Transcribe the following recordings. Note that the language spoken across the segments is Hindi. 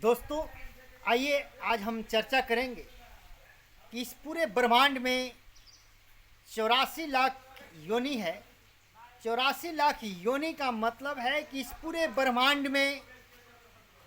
दोस्तों, आइए आज हम चर्चा करेंगे कि इस पूरे ब्रह्मांड में 84 लाख योनि है। 84 लाख योनि का मतलब है कि इस पूरे ब्रह्मांड में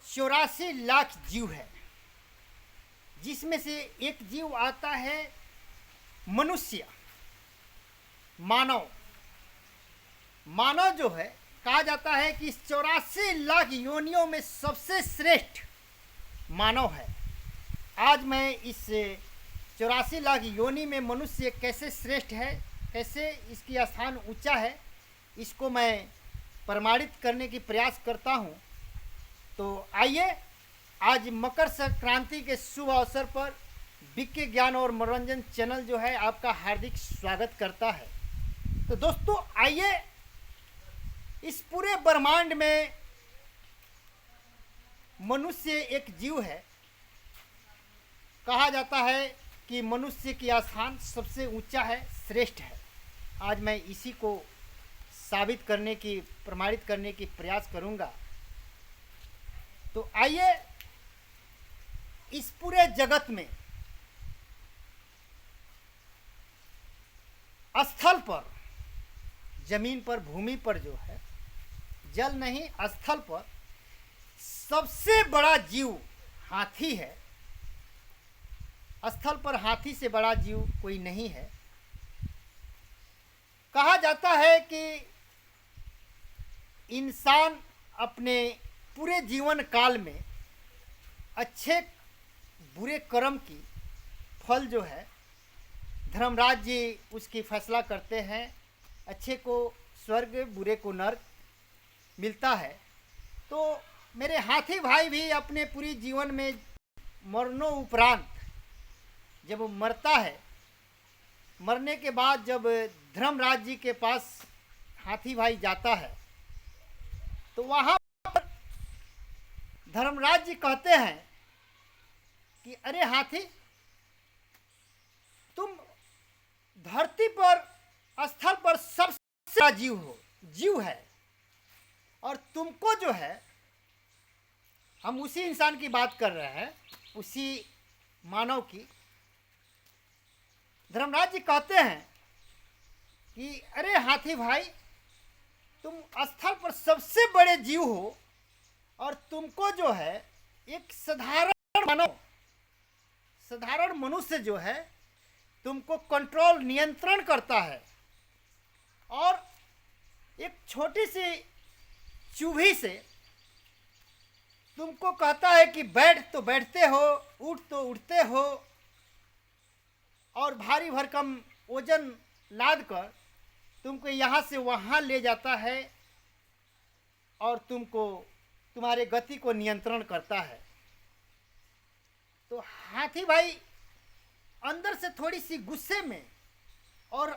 84 लाख जीव है, जिसमें से एक जीव आता है मनुष्य, मानव। मानव जो है, कहा जाता है कि इस 84 लाख योनियों में सबसे श्रेष्ठ मानव है। आज मैं इस 84 लाख योनि में मनुष्य कैसे श्रेष्ठ है, कैसे इसकी स्थान ऊंचा है, इसको मैं प्रमाणित करने की प्रयास करता हूं। तो आइए, आज मकर संक्रांति के शुभ अवसर पर विज्ञ ज्ञान और मनोरंजन चैनल जो है आपका हार्दिक स्वागत करता है। तो दोस्तों, आइए, इस पूरे ब्रह्मांड में मनुष्य एक जीव है। कहा जाता है कि मनुष्य की स्थान सबसे ऊंचा है, श्रेष्ठ है। आज मैं इसी को साबित करने की, प्रमाणित करने की प्रयास करूंगा। तो आइए, इस पूरे जगत में स्थल पर, जमीन पर, भूमि पर जो है, जल नहीं, स्थल पर सबसे बड़ा जीव हाथी है। स्थल पर हाथी से बड़ा जीव कोई नहीं है। कहा जाता है कि इंसान अपने पूरे जीवन काल में अच्छे बुरे कर्म की फल जो है, धर्मराज जी उसकी फैसला करते हैं। अच्छे को स्वर्ग, बुरे को नरक मिलता है। तो मेरे हाथी भाई भी अपने पूरी जीवन में मरनों उपरांत जब वो मरता है, मरने के बाद जब धर्मराज जी के पास हाथी भाई जाता है, तो वहाँ पर धर्मराज जी कहते हैं कि अरे हाथी, तुम धरती पर, स्थल पर सबसे बड़ा जीव है, और तुमको जो है, हम उसी इंसान की बात कर रहे हैं, उसी मानव की। धर्मराज जी कहते हैं कि अरे हाथी भाई, तुम स्थल पर सबसे बड़े जीव हो, और तुमको जो है एक साधारण मनुष्य जो है तुमको कंट्रोल, नियंत्रण करता है, और एक छोटी सी चूभी से तुमको कहता है कि बैठ तो बैठते हो, उठ तो उठते हो, और भारी भरकम वजन लाद कर तुमको यहाँ से वहाँ ले जाता है, और तुमको, तुम्हारे गति को नियंत्रण करता है। तो हाथी भाई अंदर से थोड़ी सी गुस्से में और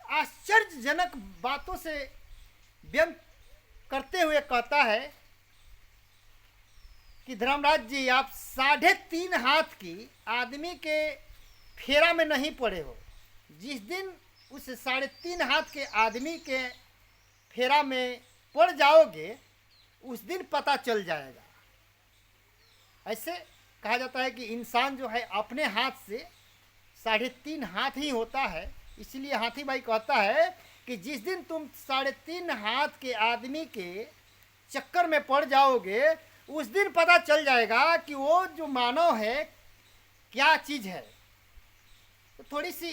आश्चर्यजनक बातों से व्यंग करते हुए कहता है कि धर्मराज जी, आप 3.5 हाथ की आदमी के फेरा में नहीं पड़े हो। जिस दिन उस 3.5 हाथ के आदमी के फेरा में पड़ जाओगे, उस दिन पता चल जाएगा। ऐसे कहा जाता है कि इंसान जो है अपने हाथ से 3.5 हाथ ही होता है। इसलिए हाथी भाई कहता है कि जिस दिन तुम 3.5 हाथ के आदमी के चक्कर में पड़ जाओगे, उस दिन पता चल जाएगा कि वो जो मानव है क्या चीज़ है। तो थोड़ी सी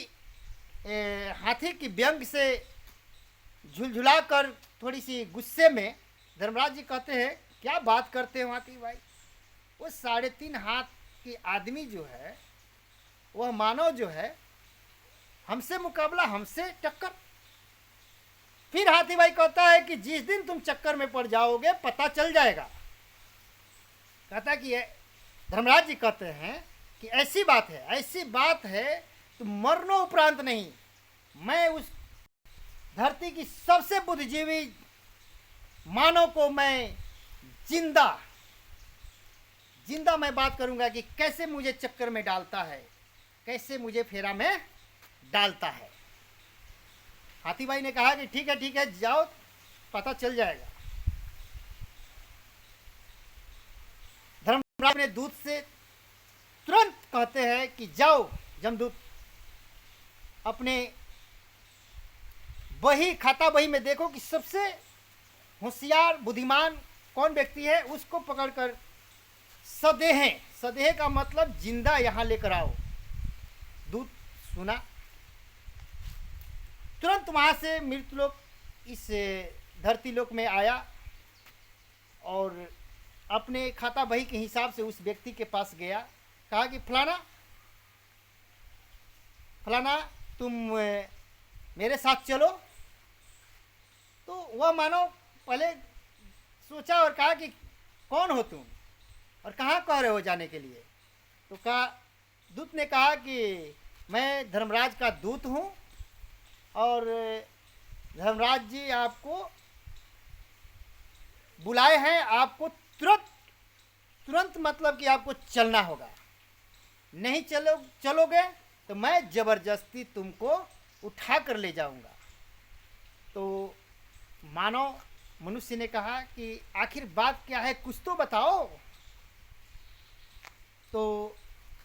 हाथी की व्यंग से झुलझुला कर, थोड़ी सी गुस्से में धर्मराज जी कहते हैं, क्या बात करते हो हाथी भाई, वो 3.5 हाथ की आदमी जो है, वह मानव जो है, हमसे मुकाबला, हमसे टक्कर। फिर हाथी भाई कहता है कि जिस दिन तुम चक्कर में पड़ जाओगे, पता चल जाएगा। कहता कि धर्मराज जी कहते हैं कि ऐसी बात है तो मरनो उपरांत नहीं, मैं उस धरती की सबसे बुद्धिजीवी मानव को मैं जिंदा मैं बात करूंगा कि कैसे मुझे चक्कर में डालता है, कैसे मुझे फेरा में डालता है। हाथी भाई ने कहा कि ठीक है, जाओ, पता चल जाएगा। अपने दूत से तुरंत कहते हैं कि जाओ जमदूत, अपने बही खाता बही में देखो कि सबसे होशियार बुद्धिमान कौन व्यक्ति है, उसको पकड़कर सदेह, सदेह का मतलब जिंदा यहाँ लेकर आओ। दूत सुना, तुरंत वहां से मृतलोक इस धरती लोक में आया और अपने खाता बही के हिसाब से उस व्यक्ति के पास गया। कहा कि फलाना फलाना तुम मेरे साथ चलो। तो वह मानो पहले सोचा और कहा कि कौन हो तुम और कहाँ कह रहे हो जाने के लिए। तो कहा, दूत ने कहा कि मैं धर्मराज का दूत हूँ और धर्मराज जी आपको बुलाए हैं, आपको तुरंत तुरंत मतलब कि आपको चलना होगा, नहीं चलोगे तो मैं ज़बरदस्ती तुमको उठा कर ले जाऊंगा। तो मानव मनुष्य ने कहा कि आखिर बात क्या है, कुछ तो बताओ। तो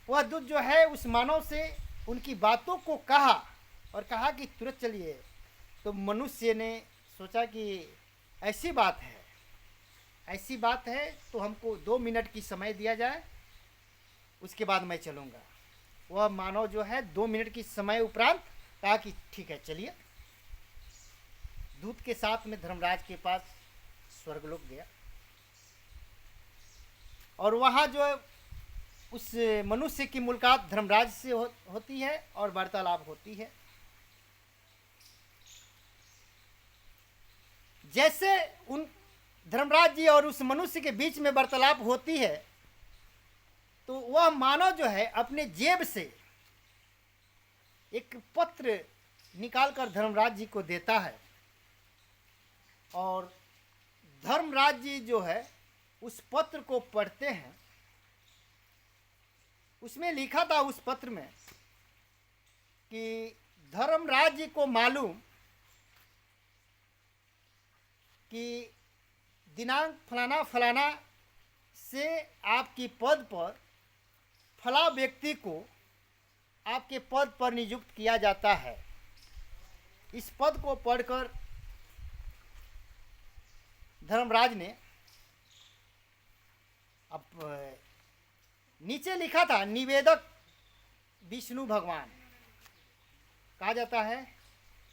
वह दूत जो है उस मानव से उनकी बातों को कहा और कहा कि तुरंत चलिए। तो मनुष्य ने सोचा कि ऐसी बात है तो हमको 2 मिनट की समय दिया जाए, उसके बाद मैं चलूँगा। वह मानव जो है 2 मिनट की समय उपरांत कहा कि ठीक है चलिए। दूत के साथ में धर्मराज के पास स्वर्गलोक गया और वहाँ जो उस मनुष्य की मुलाकात धर्मराज से होती है और वार्तालाप होती है। जैसे उन धर्मराज जी और उस मनुष्य के बीच में वार्तालाप होती है तो वह मानव जो है अपने जेब से एक पत्र निकालकर धर्मराज जी को देता है और धर्मराज जी जो है उस पत्र को पढ़ते हैं। उसमें लिखा था उस पत्र में कि धर्मराज जी को मालूम कि दिनांक फलाना फलाना से आपकी पद पर फला व्यक्ति को आपके पद पर नियुक्त किया जाता है। इस पद को पढ़कर धर्मराज ने अब नीचे लिखा था निवेदक विष्णु भगवान। कहा जाता है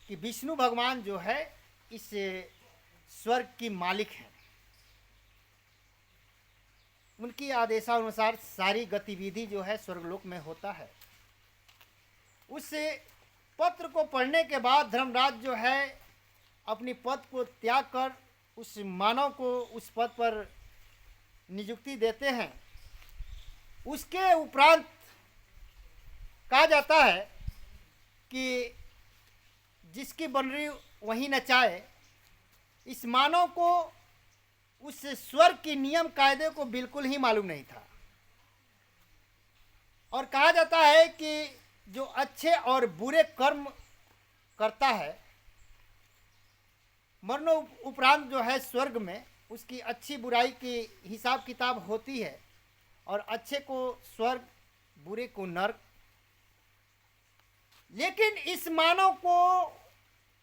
कि विष्णु भगवान जो है इस स्वर्ग की मालिक है, उनकी आदेशानुसार सारी गतिविधि जो है स्वर्गलोक में होता है। उस पत्र को पढ़ने के बाद धर्मराज जो है अपनी पद को त्याग कर उस मानव को उस पद पर नियुक्ति देते हैं। उसके उपरांत कहा जाता है कि जिसकी बनरी वहीं नचाए। इस मानव को उस स्वर्ग की नियम कायदे को बिल्कुल ही मालूम नहीं था और कहा जाता है कि जो अच्छे और बुरे कर्म करता है मरणों उपरांत जो है स्वर्ग में उसकी अच्छी बुराई की हिसाब किताब होती है और अच्छे को स्वर्ग बुरे को नरक। लेकिन इस मानव को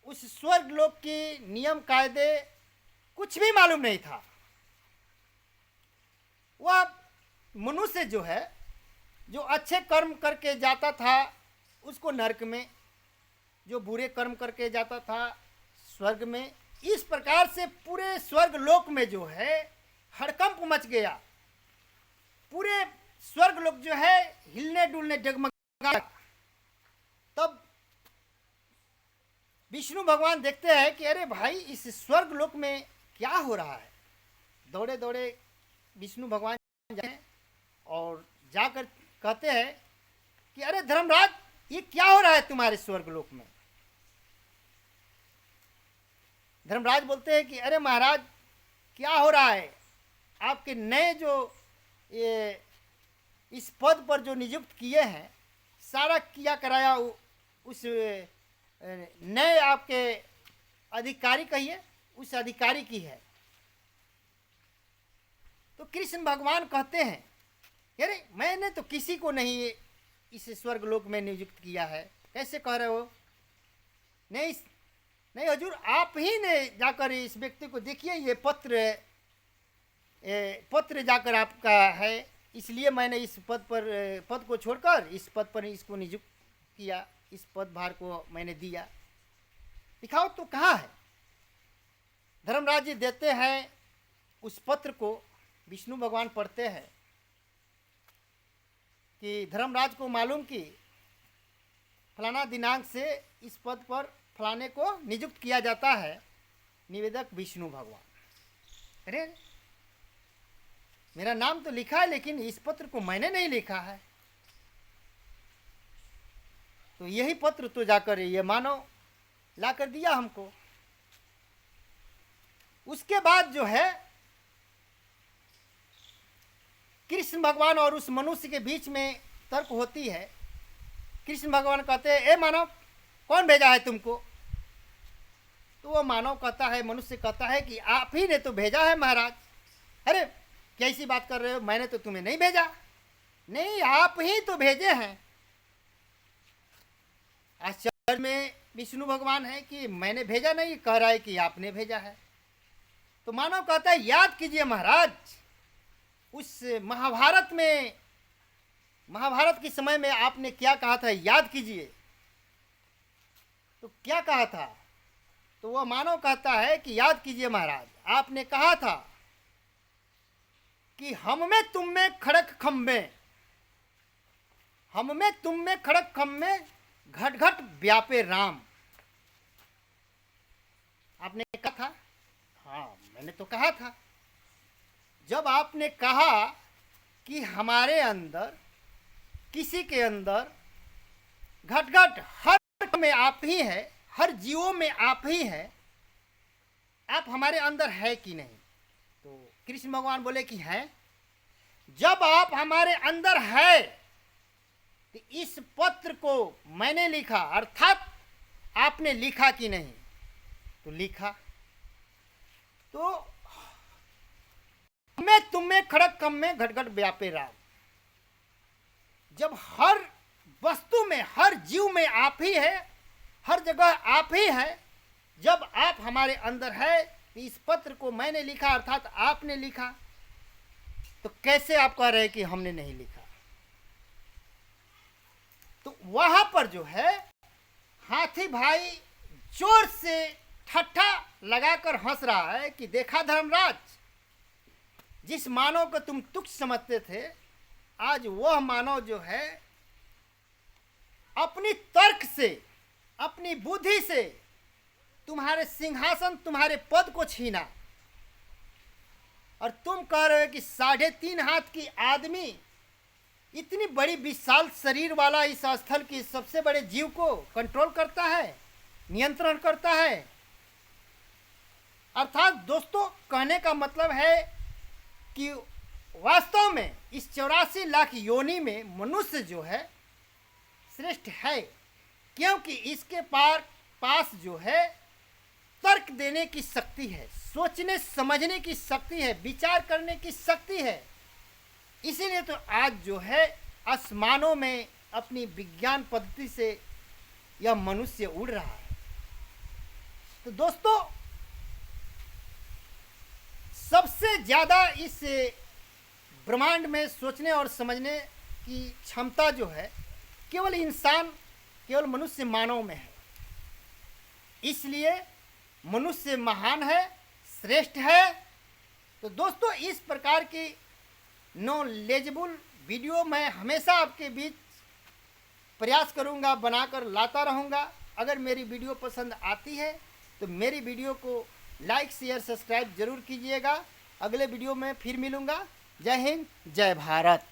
उस स्वर्ग लोक की नियम कायदे कुछ भी मालूम नहीं था। वह मनुष्य जो है जो अच्छे कर्म करके जाता था उसको नरक में, जो बुरे कर्म करके जाता था स्वर्ग में। इस प्रकार से पूरे स्वर्ग लोक में जो है हड़कंप मच गया। पूरे स्वर्ग लोक जो है हिलने डुलने डगमगा। तब विष्णु भगवान देखते हैं कि अरे भाई इस स्वर्ग लोक में क्या हो रहा है। दौड़े दौड़े विष्णु भगवान जाए और जाकर कहते हैं कि अरे धर्मराज ये क्या हो रहा है तुम्हारे स्वर्ग लोक में। धर्मराज बोलते हैं कि अरे महाराज क्या हो रहा है, आपके नए जो ये इस पद पर जो नियुक्त किए हैं सारा किया कराया उस नए आपके अधिकारी कहिए उस अधिकारी की है। तो कृष्ण भगवान कहते हैं अरे मैंने तो किसी को नहीं इस स्वर्ग लोक में नियुक्त किया है, कैसे कह रहे हो? नहीं नहीं हजूर, आप ही ने जाकर इस व्यक्ति को, देखिए ये पत्र जाकर आपका है, इसलिए मैंने इस पद को छोड़कर इस पद पर इसको नियुक्त किया, इस पदभार को मैंने दिया। दिखाओ तो कहाँ है? धर्मराज जी देते हैं उस पत्र को, विष्णु भगवान पढ़ते हैं कि धर्मराज को मालूम कि फलाना दिनांक से इस पद पर फलाने को नियुक्त किया जाता है, निवेदक विष्णु भगवान। अरे मेरा नाम तो लिखा है लेकिन इस पत्र को मैंने नहीं लिखा है। तो यही पत्र तो जाकर ये मानव ला कर दिया हमको। उसके बाद जो है कृष्ण भगवान और उस मनुष्य के बीच में तर्क होती है। कृष्ण भगवान कहते हैं, ए मानव, कौन भेजा है तुमको? तो वो मानव कहता है, मनुष्य कहता है कि आप ही ने तो भेजा है महाराज। अरे कैसी बात कर रहे हो, मैंने तो तुम्हें नहीं भेजा। नहीं, आप ही तो भेजे हैं। आश्चर्य में विष्णु भगवान है कि मैंने भेजा नहीं, कह रहा है कि आपने भेजा है। तो मानव कहता है, याद कीजिए महाराज, उस महाभारत के समय में आपने क्या कहा था, याद कीजिए। तो क्या कहा था? तो वह मानव कहता है कि याद कीजिए महाराज, आपने कहा था कि हम में तुम में खड़क खम्बे, हम में तुम में खड़क खम्बे, घट घट व्यापे राम। आपने कहा था? हाँ, मैंने तो कहा था। जब आपने कहा कि हमारे अंदर, किसी के अंदर घट घट हर में आप ही है, हर जीवों में आप ही है, आप हमारे अंदर है कि नहीं? तो कृष्ण भगवान बोले कि है। जब आप हमारे अंदर है तो इस पत्र को मैंने लिखा, अर्थात आपने लिखा कि नहीं? तो लिखा। तो मैं तुम में खड़क कम में घट घट व्यापे राम। जब हर वस्तु में, हर जीव में आप ही है, हर जगह आप ही है, जब आप हमारे अंदर है तो इस पत्र को मैंने लिखा, अर्थात आपने लिखा। तो कैसे आप कह रहे हैं कि हमने नहीं लिखा? तो वहां पर जो है हाथी भाई जोर से ठट्ठा लगाकर हंस रहा है कि देखा धर्मराज, जिस मानव को तुम तुच्छ समझते थे, आज वह मानव जो है अपनी तर्क से, अपनी बुद्धि से तुम्हारे सिंहासन, तुम्हारे पद को छीना। और तुम कह रहे हो कि 3.5 हाथ की आदमी इतनी बड़ी विशाल शरीर वाला इस स्थल की सबसे बड़े जीव को कंट्रोल करता है, नियंत्रण करता है। अर्थात दोस्तों, कहने का मतलब है कि वास्तव में इस 84 लाख योनि में मनुष्य जो है श्रेष्ठ है, क्योंकि इसके पास जो है तर्क देने की शक्ति है, सोचने समझने की शक्ति है, विचार करने की शक्ति है। इसीलिए तो आज जो है आसमानों में अपनी विज्ञान पद्धति से यह मनुष्य उड़ रहा है। तो दोस्तों, सबसे ज़्यादा इस ब्रह्मांड में सोचने और समझने की क्षमता जो है केवल इंसान, केवल मनुष्य मानव में है। इसलिए मनुष्य महान है, श्रेष्ठ है। तो दोस्तों, इस प्रकार की नॉलेजेबल वीडियो मैं हमेशा आपके बीच प्रयास करूंगा, बनाकर लाता रहूंगा। अगर मेरी वीडियो पसंद आती है तो मेरी वीडियो को लाइक, शेयर, सब्सक्राइब जरूर कीजिएगा। अगले वीडियो में फिर मिलूंगा। जय हिंद, जय भारत।